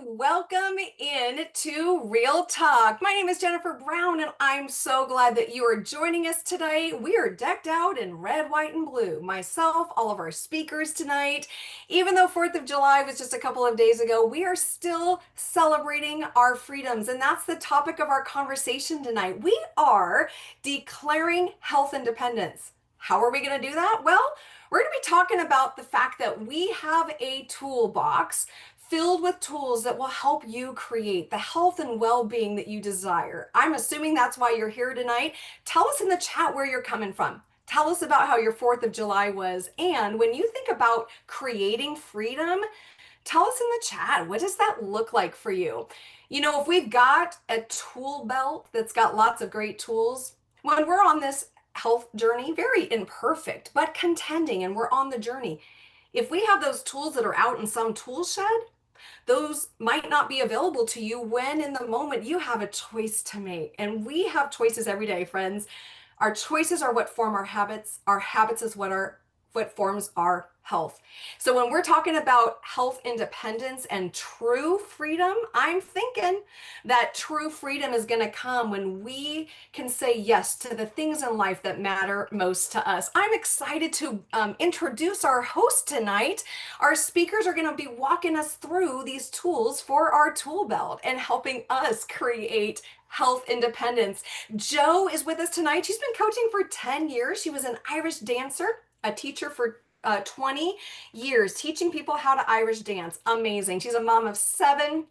Welcome in to Real Talk. My name is Jennifer Brown, and I'm so glad that you are joining us today. We are decked out in red, white, and blue. Myself, all of our speakers tonight. Even though 4th of July was just a couple of days ago, we are still celebrating our freedoms, and that's the topic of our conversation tonight. We are declaring health independence. How are we going to do that? Well, we're going to be talking about the fact that we have a toolbox filled with tools that will help you create the health and well-being that you desire. I'm assuming that's why you're here tonight. Tell us in the chat where you're coming from. Tell us about how your 4th of July was. And when you think about creating freedom, tell us in the chat, what does that look like for you? You know, if we've got a tool belt that's got lots of great tools, when we're on this health journey, very imperfect, but contending, and we're on the journey, if we have those tools that are out in some tool shed, those might not be available to you when in the moment you have a choice to make. And we have choices every day, friends. Our choices are what form our habits. Our habits is what forms our health. So when we're talking about health independence and true freedom, I'm thinking that true freedom is going to come when we can say yes to the things in life that matter most to us. I'm excited to introduce our host tonight. Our speakers are going to be walking us through these tools for our tool belt and helping us create health independence. Jo is with us tonight. She's been coaching for 10 years. She was an Irish dancer, a teacher for 20 years, teaching people how to Irish dance. Amazing. She's a mom of 7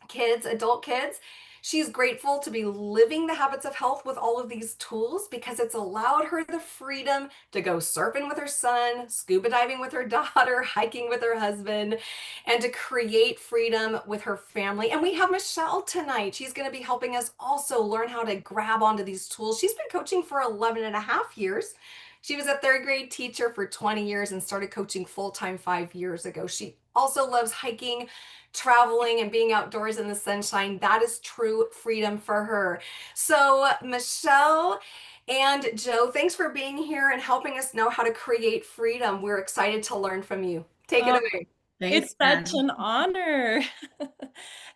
kids, adult kids. She's grateful to be living the habits of health with all of these tools because it's allowed her the freedom to go surfing with her son, scuba diving with her daughter, hiking with her husband, and to create freedom with her family. And we have Michelle tonight. She's going to be helping us also learn how to grab onto these tools. She's been coaching for 11 and a half years. She was a 3rd grade teacher for 20 years and started coaching full-time 5 years ago. She also loves hiking, traveling, and being outdoors in the sunshine. That is true freedom for her. So Michelle and Jo, thanks for being here and helping us know how to create freedom. We're excited to learn from you. Take it Oh, away. it's such an honor.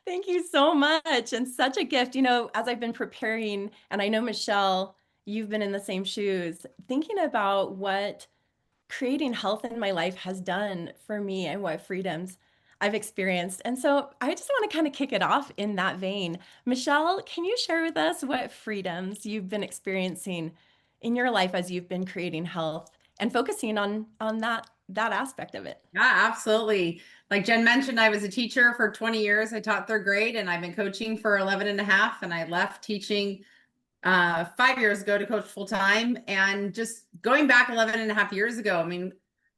Thank you so much. And such a gift. You know, as I've been preparing, and I know, Michelle, you've been in the same shoes, thinking about what creating health in my life has done for me and what freedoms I've experienced. And so I just want to kind of kick it off in that vein. Michelle, can you share with us what freedoms you've been experiencing in your life as you've been creating health and focusing on that aspect of it? Yeah, absolutely. Like Jen mentioned, I was a teacher for 20 years. I taught 3rd grade and I've been coaching for 11 and a half. And I left teaching 5 years ago to coach full time. And just going back 11 and a half years ago, I mean,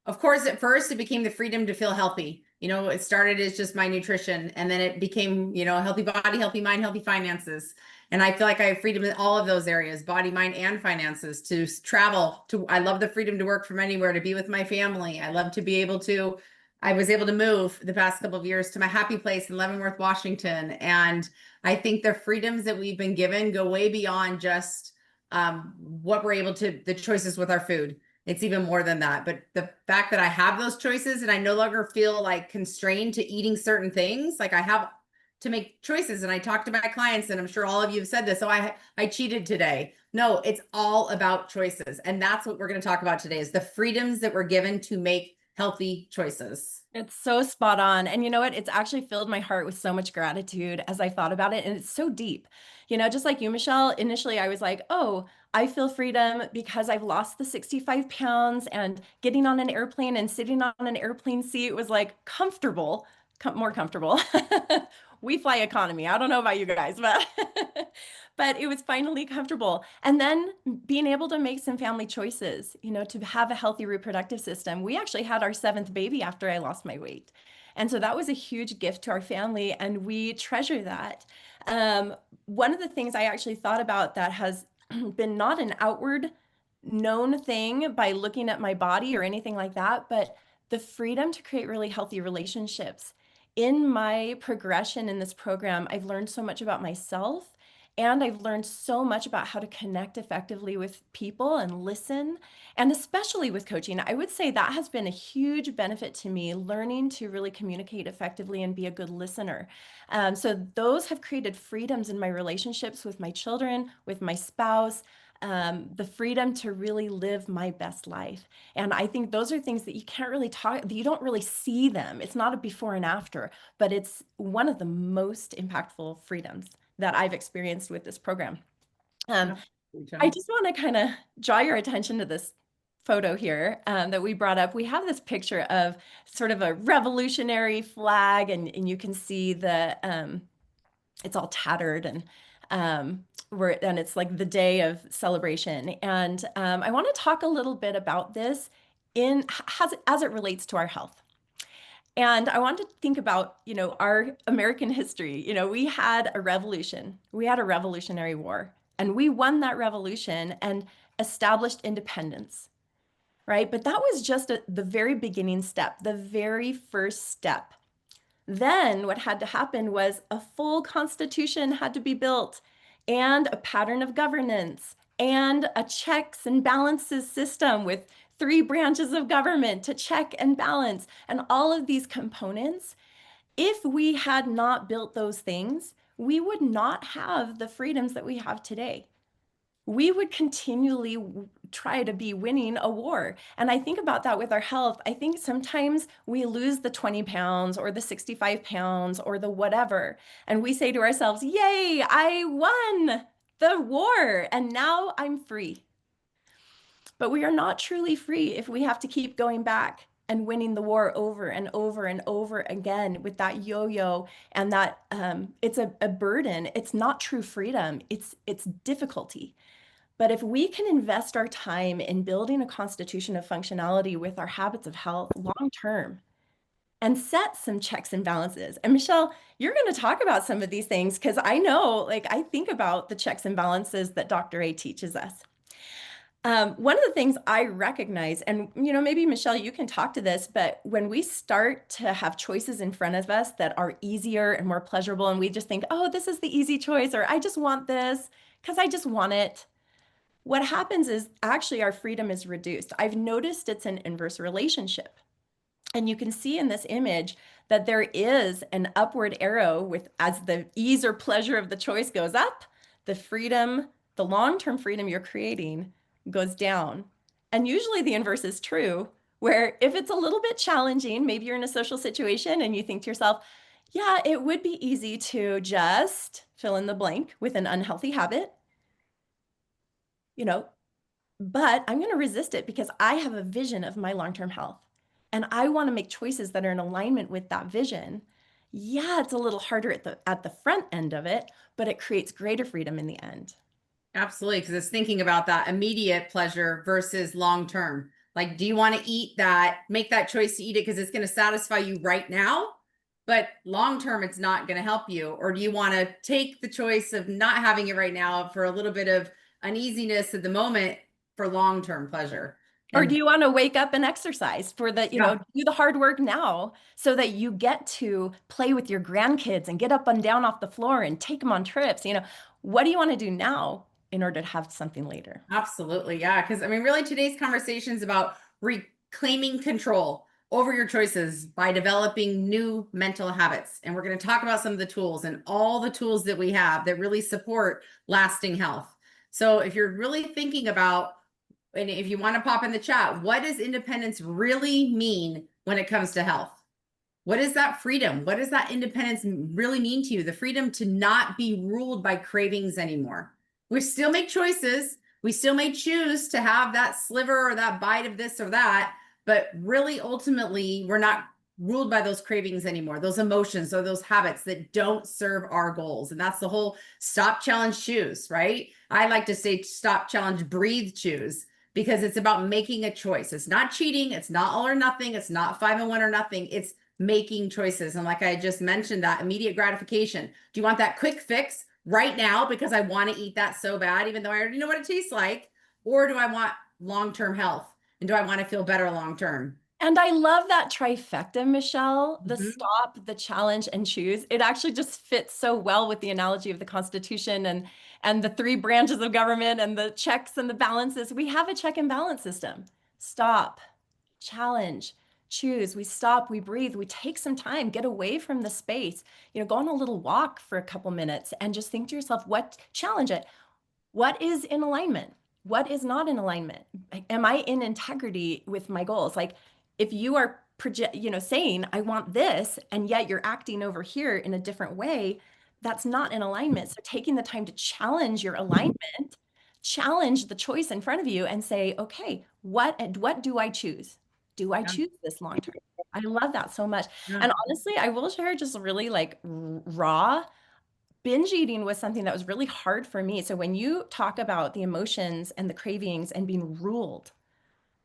of course, at first it became the freedom to feel healthy. You know, it started as just my nutrition and then it became, you know, a healthy body, healthy mind, healthy finances. And I feel like I have freedom in all of those areas, body, mind, and finances, to travel. I love the freedom to work from anywhere, to be with my family. I love to be able to, I was able to move the past couple of years to my happy place in Leavenworth, Washington. And I think the freedoms that we've been given go way beyond just what we're able to, the choices with our food. It's even more than that. But the fact that I have those choices and I no longer feel like constrained to eating certain things, like I have to make choices. And I talk to my clients, and I'm sure all of you have said this. Oh, I cheated today. No, it's all about choices. And that's what we're going to talk about today, is the freedoms that we're given to make healthy choices. It's so spot on. And you know what? It's actually filled my heart with so much gratitude as I thought about it. And it's so deep. You know, just like you, Michelle, initially I was like, oh, I feel freedom because I've lost the 65 pounds, and getting on an airplane and sitting on an airplane seat was like comfortable, more comfortable. We fly economy. I don't know about you guys, but but it was finally comfortable. And then being able to make some family choices, you know, to have a healthy reproductive system. We actually had our 7th baby after I lost my weight. And so that was a huge gift to our family, and we treasure that. One of the things I actually thought about that has been not an outward known thing by looking at my body or anything like that, but the freedom to create really healthy relationships. In my progression in this program, I've learned so much about myself And I've learned so much about how to connect effectively with people and listen, and especially with coaching. I would say that has been a huge benefit to me, learning to really communicate effectively and be a good listener. So those have created freedoms in my relationships with my children, with my spouse, the freedom to really live my best life. And I think those are things that you can't really talk, you don't really see them. It's not a before and after, but it's one of the most impactful freedoms that I've experienced with this program. Um, Absolutely, I Jen. just want to kind of draw your attention to this photo here that we brought up. We have this picture of sort of a revolutionary flag, and you can see the it's all tattered, and and it's like the day of celebration. And I want to talk a little bit about this as it relates to our health. And I want to think about, our American history. We had a revolution. We had a revolutionary war, and we won that revolution and established independence, right? But that was just the very beginning step, the very first step. Then what had to happen was a full constitution had to be built, and a pattern of governance, and a checks and balances system with three branches of government to check and balance, and all of these components. If we had not built those things, we would not have the freedoms that we have today. We would continually try to be winning a war. And I think about that with our health. I think sometimes we lose the 20 pounds or the 65 pounds or the whatever. And we say to ourselves, yay, I won the war and now I'm free. But we are not truly free if we have to keep going back and winning the war over and over and over again with that yo-yo, and that it's a burden. It's not true freedom. It's difficulty. But if we can invest our time in building a constitution of functionality with our habits of health long term and set some checks and balances. And Michelle, you're going to talk about some of these things because I know, like, I think about the checks and balances that Dr. A teaches us. One of the things I recognize, and maybe Michelle, you can talk to this, but when we start to have choices in front of us that are easier and more pleasurable, and we just think, oh, this is the easy choice, or I just want this because I just want it, what happens is actually our freedom is reduced. I've noticed it's an inverse relationship. And you can see in this image that there is an upward arrow with as the ease or pleasure of the choice goes up, the freedom, the long-term freedom you're creating goes down. And usually the inverse is true, where if it's a little bit challenging, maybe you're in a social situation and you think to yourself, yeah, it would be easy to just fill in the blank with an unhealthy habit, you know, but I'm going to resist it because I have a vision of my long-term health and I want to make choices that are in alignment with that vision. Yeah, it's a little harder at the front end of it, but it creates greater freedom in the end. Absolutely, because it's thinking about that immediate pleasure versus long term. Like, do you want to eat that, make that choice to eat it because it's going to satisfy you right now, but long term, it's not going to help you? Or do you want to take the choice of not having it right now for a little bit of uneasiness at the moment for long term pleasure? Or do And you want to wake up and exercise for the, yeah, do the hard work now so that you get to play with your grandkids and get up and down off the floor and take them on trips? What do you want to do now in order to have something later? absolutely. Yeah. Because I mean, really, today's conversation is about reclaiming control over your choices by developing new mental habits. And we're going to talk about some of the tools and all the tools that we have that really support lasting health. So if you're really thinking about, and if you want to pop in the chat, what does independence really mean when it comes to health? What is that freedom? What does that independence really mean to you? The freedom to not be ruled by cravings anymore. We still make choices. We still may choose to have that sliver or that bite of this or that, but really ultimately, we're not ruled by those cravings anymore, those emotions or those habits that don't serve our goals. And that's the whole stop, challenge, choose, right? I like to say stop, challenge, breathe, choose, because it's about making a choice. It's not cheating. It's not all or nothing. It's not 5 and 1 or nothing. It's making choices. And like I just mentioned, that immediate gratification. Do you want that quick fix right now because I want to eat that so bad, even though I already know what it tastes like? Or do I want long-term health? And do I want to feel better long-term? And I love that trifecta, Michelle, the Mhm. stop, the challenge, and choose. It actually just fits so well with the analogy of the Constitution. and the three branches of government and the checks and the balances. We have a check and balance system. Stop, challenge, choose. We stop, we breathe, we take some time, get away from the space, go on a little walk for a couple minutes and just think to yourself, challenge it. What is in alignment? What is not in alignment? Am I in integrity with my goals? Like if you are saying I want this and yet you're acting over here in a different way, that's not in alignment. So taking the time to challenge your alignment, challenge the choice in front of you and say, okay, what do I choose? Do I Yeah. choose this long term? I love that so much. Yeah. And honestly, I will share just really like raw binge eating was something that was really hard for me. So when you talk about the emotions and the cravings and being ruled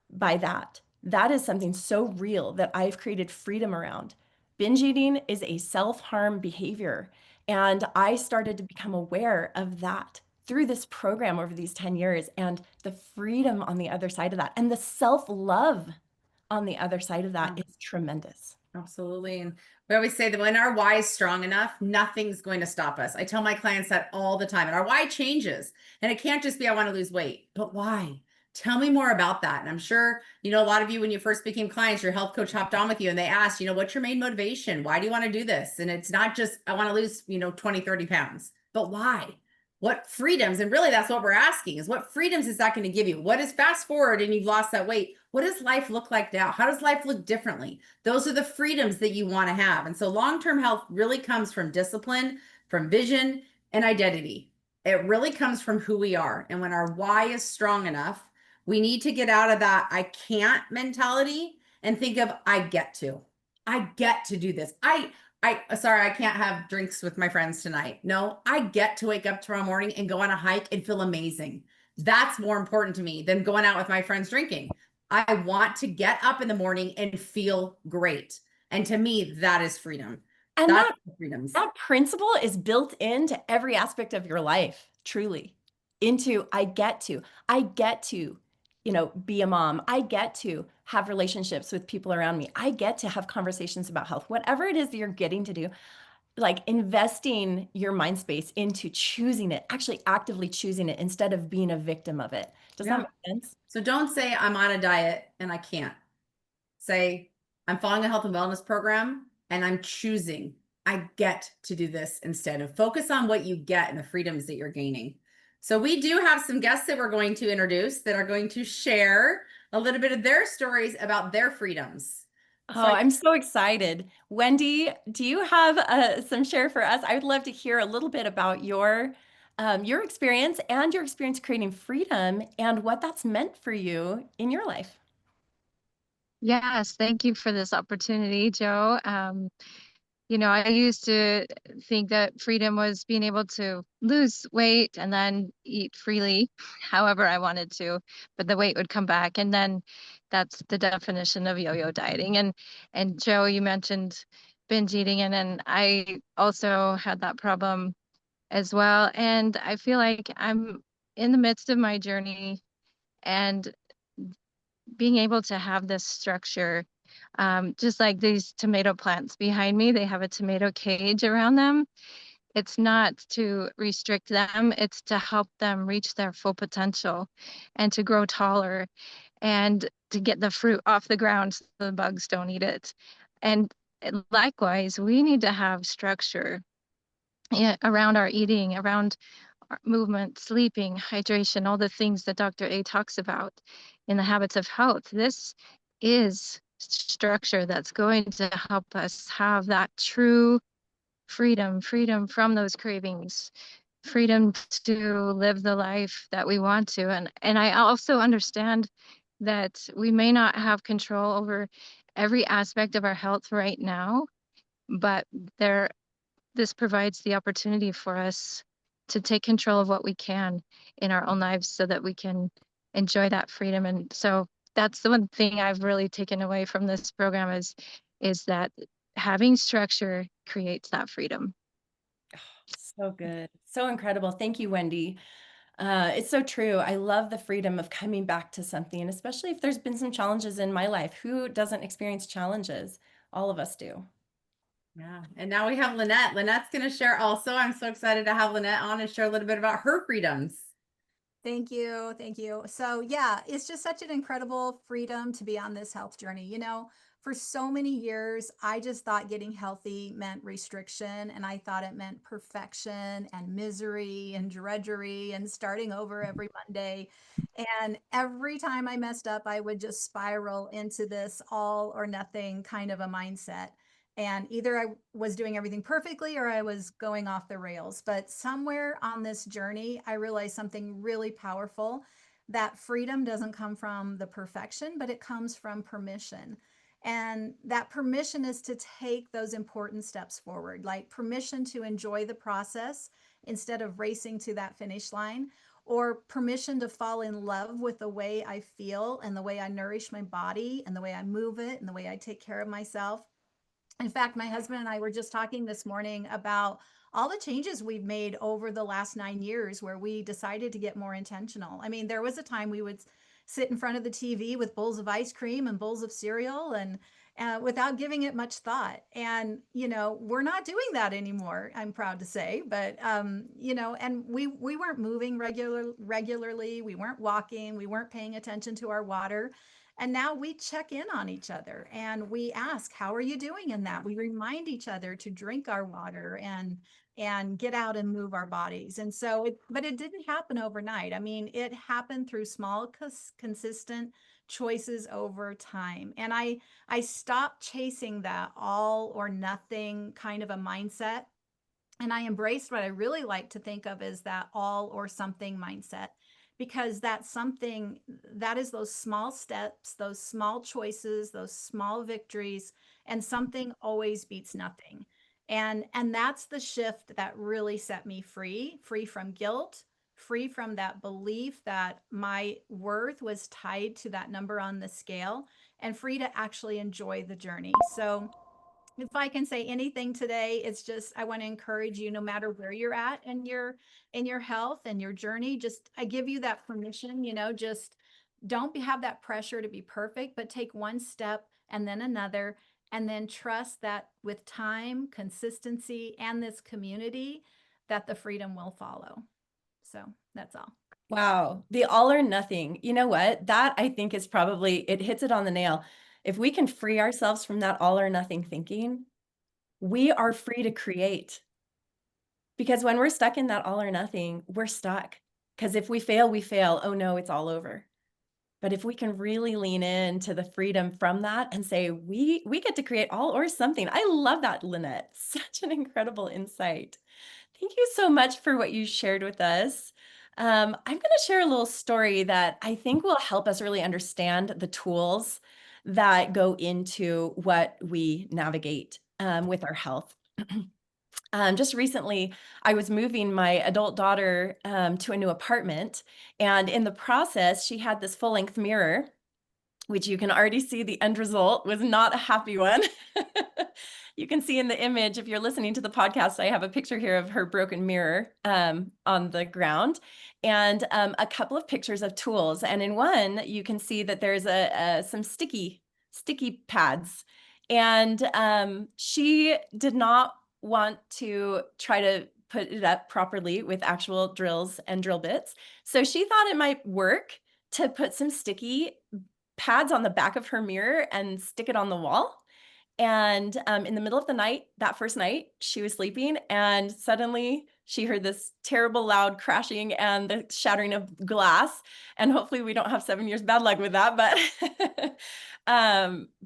by that, that is something so real that I've created freedom around. Binge eating is a self-harm behavior. And I started to become aware of that through this program over these 10 years and the freedom on the other side of that and the self-love on the other side of that is tremendous. Absolutely. And we always say that when our why is strong enough, nothing's going to stop us. I tell my clients that all the time. And our why changes. And it can't just be, I want to lose weight, but why? Tell me more about that. And I'm sure, a lot of you, when you first became clients, your health coach hopped on with you and they asked, what's your main motivation? Why do you want to do this? And it's not just, I want to lose, 20, 30 pounds, but why? What freedoms? And really that's what we're asking is what freedoms is that going to give you? What is fast forward and you've lost that weight? What does life look like now? How does life look differently? Those are the freedoms that you want to have. And so long-term health really comes from discipline, from vision and identity. It really comes from who we are. And when our why is strong enough, we need to get out of that I can't mentality and think of I get to. I get to do this. Sorry, I can't have drinks with my friends tonight. No, I get to wake up tomorrow morning and go on a hike and feel amazing. That's more important to me than going out with my friends drinking. I want to get up in the morning and feel great. And to me, that is freedom. And That's freedoms. that principle is built into every aspect of your life, truly. Into I get to, be a mom. I get to have relationships with people around me. I get to have conversations about health. Whatever it is that you're getting to do, like investing your mind space into choosing it, actually actively choosing it instead of being a victim of it. Does that make sense? So don't say I'm on a diet and I can't. Say I'm following a health and wellness program and I'm choosing. I get to do this instead of focus on what you get and the freedoms that you're gaining. So we do have some guests that we're going to introduce that are going to share a little bit of their stories about their freedoms. Oh, I'm so excited. Wendy, do you have some share for us? I would love to hear a little bit about your experience and your experience creating freedom and what that's meant for you in your life. Yes, thank you for this opportunity, Joe. I used to think that freedom was being able to lose weight and then eat freely however I wanted to, but the weight would come back. And then that's the definition of yo-yo dieting. And Joe, you mentioned binge eating, and then I also had that problem as well. And I feel like I'm in the midst of my journey and being able to have this structure, just like these tomato plants behind me, they have a tomato cage around them. It's not to restrict them, it's to help them reach their full potential and to grow taller and to get the fruit off the ground so the bugs don't eat it. And likewise, we need to have structure, around our eating, around movement, sleeping, hydration, all the things that Dr. A talks about in the habits of health. This is structure that's going to help us have that true freedom from those cravings, freedom to live the life that we want to. And I also understand that we may not have control over every aspect of our health right now, but this provides the opportunity for us to take control of what we can in our own lives so that we can enjoy that freedom. And so that's the one thing I've really taken away from this program is that having structure creates that freedom. So good. So incredible. Thank you, Wendy. It's so true. I love the freedom of coming back to something, especially if there's been some challenges in my life. Who doesn't experience challenges? All of us do. Yeah. And now we have Lynette. Lynette's going to share also. I'm so excited to have Lynette on and share a little bit about her freedoms. Thank you. Thank you. So, yeah, it's just such an incredible freedom to be on this health journey. For so many years, I just thought getting healthy meant restriction, and I thought it meant perfection and misery and drudgery and starting over every Monday. And every time I messed up, I would just spiral into this all or nothing kind of a mindset. And either I was doing everything perfectly or I was going off the rails. But somewhere on this journey, I realized something really powerful, that freedom doesn't come from the perfection, but it comes from permission. And that permission is to take those important steps forward, like permission to enjoy the process instead of racing to that finish line, or permission to fall in love with the way I feel and the way I nourish my body and the way I move it and the way I take care of myself. In fact, my husband and I were just talking this morning about all the changes we've made over the last 9 years where we decided to get more intentional. I mean, there was a time we would sit in front of the TV with bowls of ice cream and bowls of cereal and without giving it much thought. And, we're not doing that anymore, I'm proud to say. But, and we weren't moving regularly. We weren't walking. We weren't paying attention to our water. And now we check in on each other and we ask, how are you doing in that? We remind each other to drink our water and get out and move our bodies. And so but it didn't happen overnight. I mean, it happened through small, consistent choices over time. And I stopped chasing that all or nothing kind of a mindset. And I embraced what I really like to think of as that all or something mindset, because that's something that is those small steps, those small choices, those small victories, and something always beats nothing. And that's the shift that really set me free from guilt, free from that belief that my worth was tied to that number on the scale, and free to actually enjoy the journey. So if I can say anything today, it's just I want to encourage you, no matter where you're at in your health and your journey, just I give you that permission, just have that pressure to be perfect, but take one step and then another, and then trust that with time, consistency, and this community, that the freedom will follow. So that's all. Wow. The all or nothing. You know what? That I think is probably, it hits it on the nail. If we can free ourselves from that all or nothing thinking, we are free to create. Because when we're stuck in that all or nothing, we're stuck. Because if we fail, we fail. Oh no, it's all over. But if we can really lean into the freedom from that and say, we get to create all or something. I love that, Lynette. Such an incredible insight. Thank you so much for what you shared with us. I'm going to share a little story that I think will help us really understand the tools that go into what we navigate with our health. Just recently, I was moving my adult daughter to a new apartment, and in the process, she had this full-length mirror, which you can already see the end result was not a happy one. You can see in the image, if you're listening to the podcast, I have a picture here of her broken mirror on the ground, and a couple of pictures of tools. And in one, you can see that there's some sticky pads, and she did not want to try to put it up properly with actual drills and drill bits. So she thought it might work to put some sticky pads on the back of her mirror and stick it on the wall. And in the middle of the night, that first night, she was sleeping, and suddenly she heard this terrible loud crashing and the shattering of glass. And hopefully we don't have 7 years bad luck with that,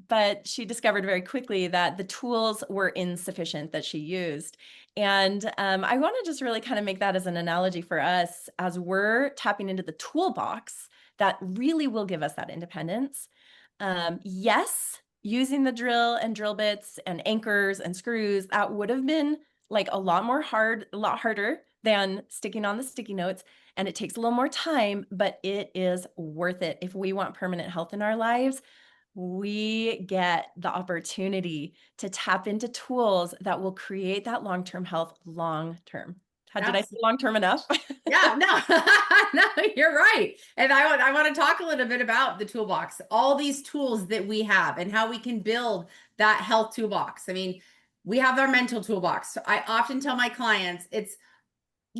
but she discovered very quickly that the tools were insufficient that she used. And I want to just really kind of make that as an analogy for us as we're tapping into the toolbox that really will give us that independence. Yes, using the drill and drill bits and anchors and screws, that would have been like a lot harder than sticking on the sticky notes. And it takes a little more time, but it is worth it. If we want permanent health in our lives, we get the opportunity to tap into tools that will create that long-term health long-term. Did I say long-term enough? Yeah, no, no, you're right. And I want to talk a little bit about the toolbox, all these tools that we have and how we can build that health toolbox. I mean, we have our mental toolbox. So I often tell my clients, it's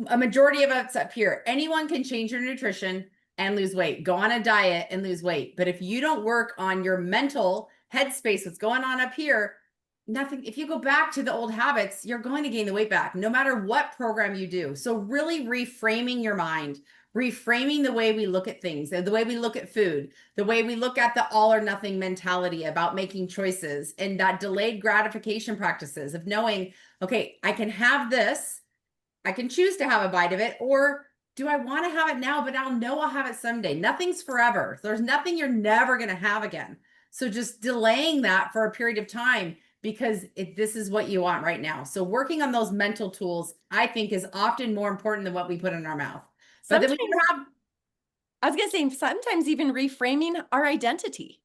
a majority of us up here. Anyone can change your nutrition and lose weight, go on a diet and lose weight. But if you don't work on your mental headspace, what's going on up here, nothing. If you go back to the old habits, you're going to gain the weight back no matter what program you do. So really reframing your mind, reframing the way we look at things, the way we look at food, the way we look at the all or nothing mentality about making choices, and that delayed gratification practices of knowing, okay, I can have this, I can choose to have a bite of it, or do I want to have it now, but I'll know I'll have it someday. Nothing's forever. There's nothing you're never going to have again. So just delaying that for a period of time because this is what you want right now. So working on those mental tools, I think, is often more important than what we put in our mouth. But then we have, I was going to say, sometimes even reframing our identity,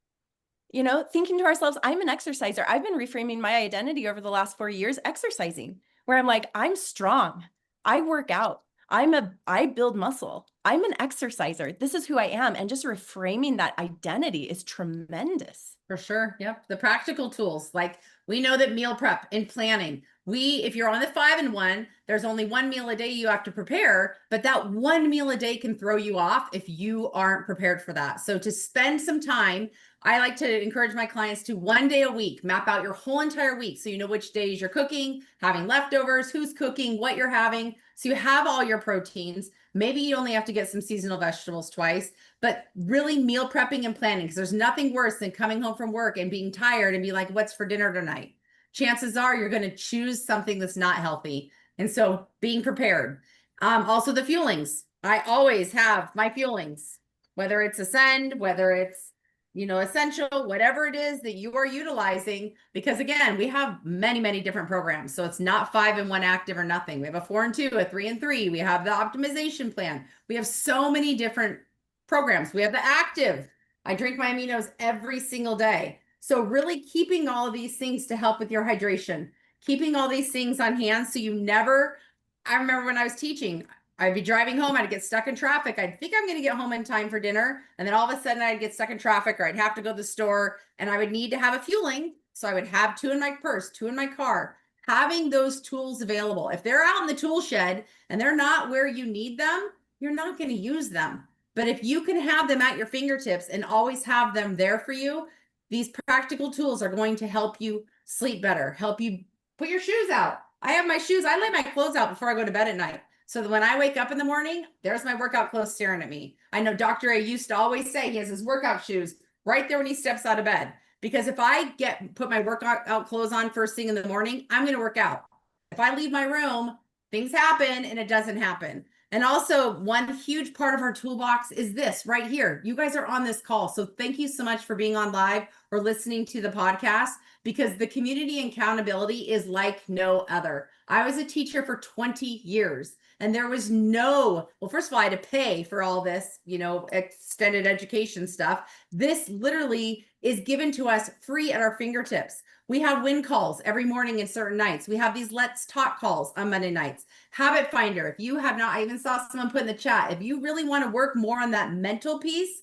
you know, thinking to ourselves, I'm an exerciser. I've been reframing my identity over the last 4 years, exercising, where I'm like, I'm strong. I work out. I build muscle. I'm an exerciser. This is who I am. And just reframing that identity is tremendous. for sure. Yep. The practical tools, like we know that meal prep and planning, if you're on the 5-in-1, there's only one meal a day you have to prepare, but that one meal a day can throw you off if you aren't prepared for that. So to spend some time, I like to encourage my clients to 1 day a week, map out your whole entire week. So you know which days you're cooking, having leftovers, who's cooking, what you're having. So you have all your proteins. Maybe you only have to get some seasonal vegetables twice, but really meal prepping and planning, because there's nothing worse than coming home from work and being tired and be like, what's for dinner tonight? Chances are you're going to choose something that's not healthy. And so being prepared. Also the fuelings. I always have my fuelings, whether it's Ascend, whether it's, Essential, whatever it is that you are utilizing, because again, we have many, many different programs. So it's not 5-in-1 active or nothing. We have a 4-in-2, a 3-in-3. We have the optimization plan. We have so many different programs. We have the active. I drink my aminos every single day. So really keeping all of these things to help with your hydration, keeping all these things on hand. So I remember when I was teaching, I'd be driving home, I'd get stuck in traffic. I'd think I'm going to get home in time for dinner. And then all of a sudden I'd get stuck in traffic, or I'd have to go to the store and I would need to have a fueling. So I would have 2 in my purse, 2 in my car, having those tools available. If they're out in the tool shed and they're not where you need them, you're not going to use them. But if you can have them at your fingertips and always have them there for you, these practical tools are going to help you sleep better, help you put your shoes out. I have my shoes. I lay my clothes out before I go to bed at night. So that when I wake up in the morning, there's my workout clothes staring at me. I know Dr. A used to always say he has his workout shoes right there when he steps out of bed. Because if I put my workout clothes on first thing in the morning, I'm going to work out. If I leave my room, things happen and it doesn't happen. And also, one huge part of our toolbox is this right here. You guys are on this call. So thank you so much for being on live or listening to the podcast, because the community accountability is like no other. I was a teacher for 20 years. And there was first of all, I had to pay for all this, extended education stuff. This literally is given to us free at our fingertips. We have win calls every morning and certain nights. We have these Let's Talk calls on Monday nights. Habit Finder, if you have not, I even saw someone put in the chat, if you really want to work more on that mental piece,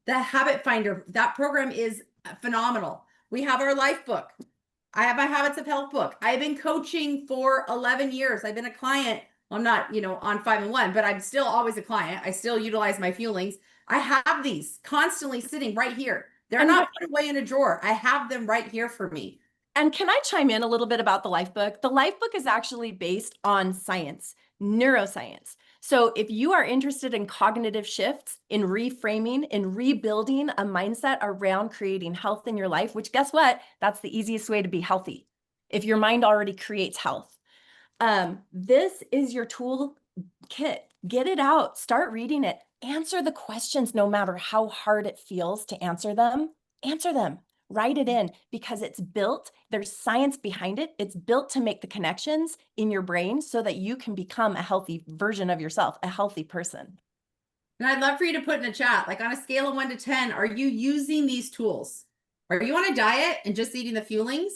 the Habit Finder, that program is phenomenal. We have our life book. I have my Habits of Health book. I've been coaching for 11 years. I've been a client. I'm not, on 5-in-1, but I'm still always a client. I still utilize my fuelings. I have these constantly sitting right here. They're not put away in a drawer. I have them right here for me. And can I chime in a little bit about the Life Book? The Life Book is actually based on science, neuroscience. So if you are interested in cognitive shifts, in reframing, in rebuilding a mindset around creating health in your life, which guess what? That's the easiest way to be healthy. If your mind already creates health. This is your tool kit. Get it out, start reading it, answer the questions no matter how hard it feels to answer them, write it in, because it's built, there's science behind it. It's built to make the connections in your brain so that you can become a healthy version of yourself, a healthy person. And I'd love for you to put in the chat, like on a scale of 1 to 10, are you using these tools? Are you on a diet and just eating the fuelings?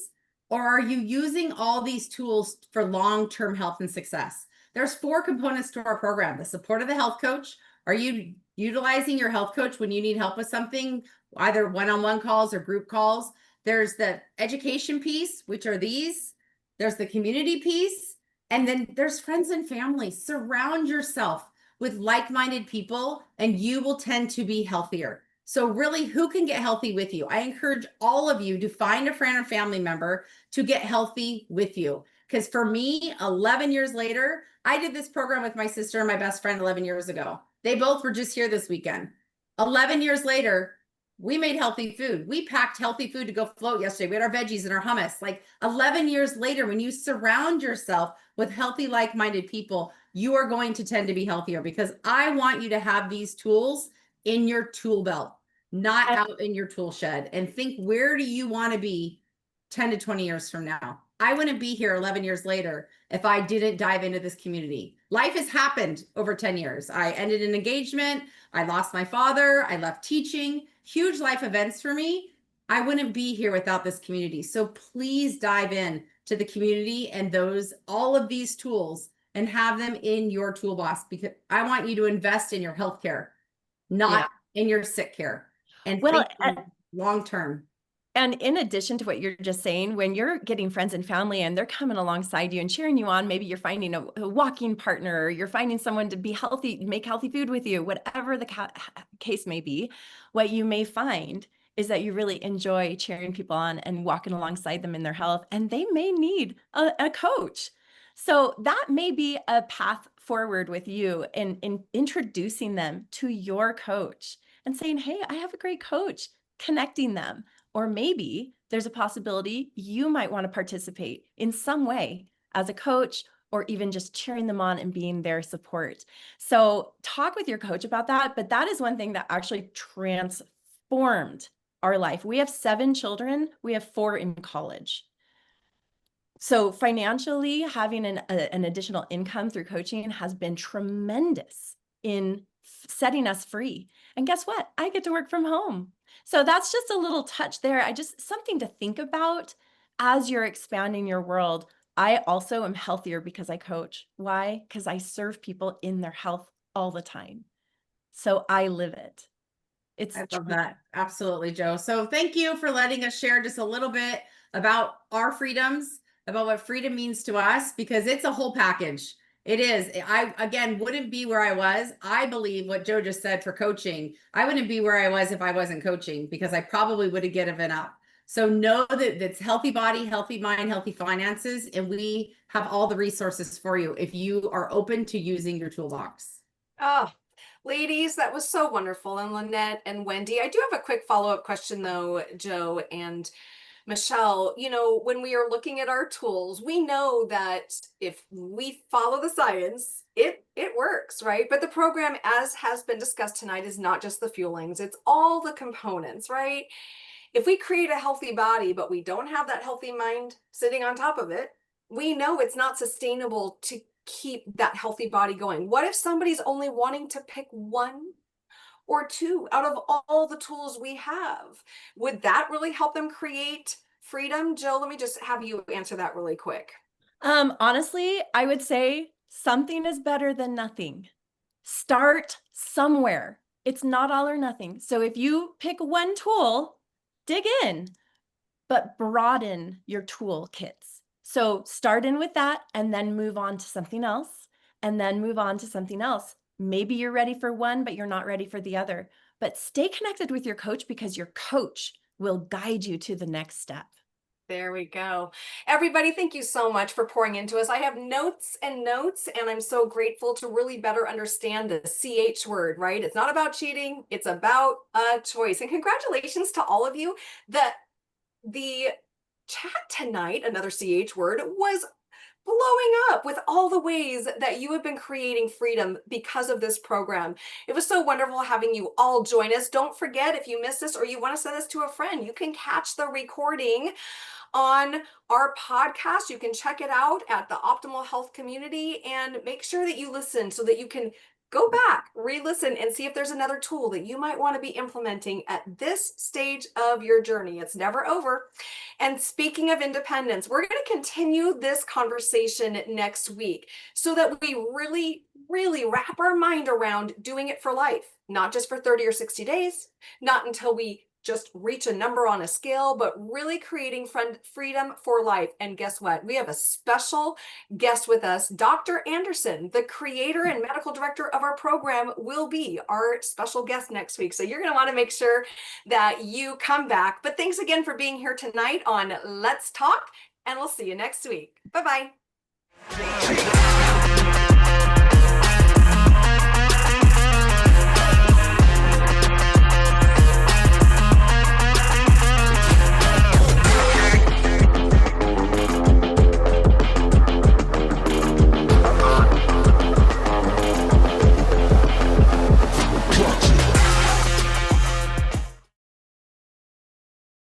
Or are you using all these tools for long-term health and success? There's 4 components to our program. The support of the health coach. Are you utilizing your health coach when you need help with something, either one-on-one calls or group calls? There's the education piece, which are these. there's the community piece, and then there's friends and family. Surround yourself with like-minded people and you will tend to be healthier. So really, who can get healthy with you? I encourage all of you to find a friend or family member to get healthy with you. Because for me, 11 years later, I did this program with my sister and my best friend 11 years ago. They both were just here this weekend. 11 years later, we made healthy food. We packed healthy food to go float yesterday. We had our veggies and our hummus. Like 11 years later, when you surround yourself with healthy, like-minded people, you are going to tend to be healthier, because I want you to have these tools in your tool belt, not out in your tool shed. And think, where do you want to be 10 to 20 years from now? I wouldn't be here 11 years later if I didn't dive into this community. Life has happened over 10 years. I ended an engagement. I lost my father. I left teaching. Huge life events for me. I wouldn't be here without this community. So please dive in to the community and all of these tools, and have them in your toolbox, because I want you to invest in your healthcare, not in your sick care, and Well, think long term. and in addition to what you're just saying, when you're getting friends and family and they're coming alongside you and cheering you on, maybe you're finding a walking partner, or you're finding someone to be healthy, make healthy food with you, whatever the case may be, what you may find is that you really enjoy cheering people on and walking alongside them in their health, and they may need a coach. So that may be a path forward with you in introducing them to your coach and saying, hey, I have a great coach, connecting them. Or maybe there's a possibility you might want to participate in some way as a coach, or even just cheering them on and being their support. So talk with your coach about that. But that is one thing that actually transformed our life. We have 7 children. We have 4 in college. So financially, having an additional income through coaching has been tremendous in setting us free. And guess what? I get to work from home. So that's just a little touch there. Something to think about as you're expanding your world. I also am healthier because I coach. Why? Because I serve people in their health all the time. So I live it. I love that. Absolutely, Joe. So thank you for letting us share just a little bit about our freedoms, about what freedom means to us, because it's a whole package. It is. I, again, wouldn't be where I was. I believe what Joe just said for coaching. I wouldn't be where I was if I wasn't coaching, because I probably would have given up. So know that it's healthy body, healthy mind, healthy finances, and we have all the resources for you if you are open to using your toolbox. Oh, ladies, that was so wonderful. And Lynette and Wendy, I do have a quick follow-up question though, Joe and Michelle. When we are looking at our tools, we know that if we follow the science, it works, right? But the program, as has been discussed tonight, is not just the fuelings, it's all the components, right? If we create a healthy body, but we don't have that healthy mind sitting on top of it, we know it's not sustainable to keep that healthy body going. What if somebody's only wanting to pick 1 or 2 out of all the tools we have? Would that really help them create freedom? Jill, let me just have you answer that really quick. Honestly, I would say something is better than nothing. Start somewhere. It's not all or nothing. So if you pick one tool, dig in, but broaden your tool kits. So start in with that and then move on to something else, and then move on to something else. Maybe you're ready for one, but you're not ready for the other. But stay connected with your coach, because your coach will guide you to the next step. There we go. Everybody, thank you so much for pouring into us. I have notes and notes, and I'm so grateful to really better understand the CH word, right? It's not about cheating. It's about a choice. And congratulations to all of you that the chat tonight, another CH word, was blowing up with all the ways that you have been creating freedom because of this program. It was so wonderful having you all join us. Don't forget, if you missed this or you want to send this to a friend, you can catch the recording on our podcast. You can check it out at the Optimal Health Community, and make sure that you listen so that you can go back, re-listen, and see if there's another tool that you might want to be implementing at this stage of your journey. It's never over. And speaking of independence, we're going to continue this conversation next week so that we really wrap our mind around doing it for life, not just for 30 or 60 days, not until we just reach a number on a scale, but really creating freedom for life. And guess what? We have a special guest with us. Dr. Anderson, the creator and medical director of our program, will be our special guest next week. So you're going to want to make sure that you come back. But thanks again for being here tonight on Let's Talk, and we'll see you next week. Bye-bye.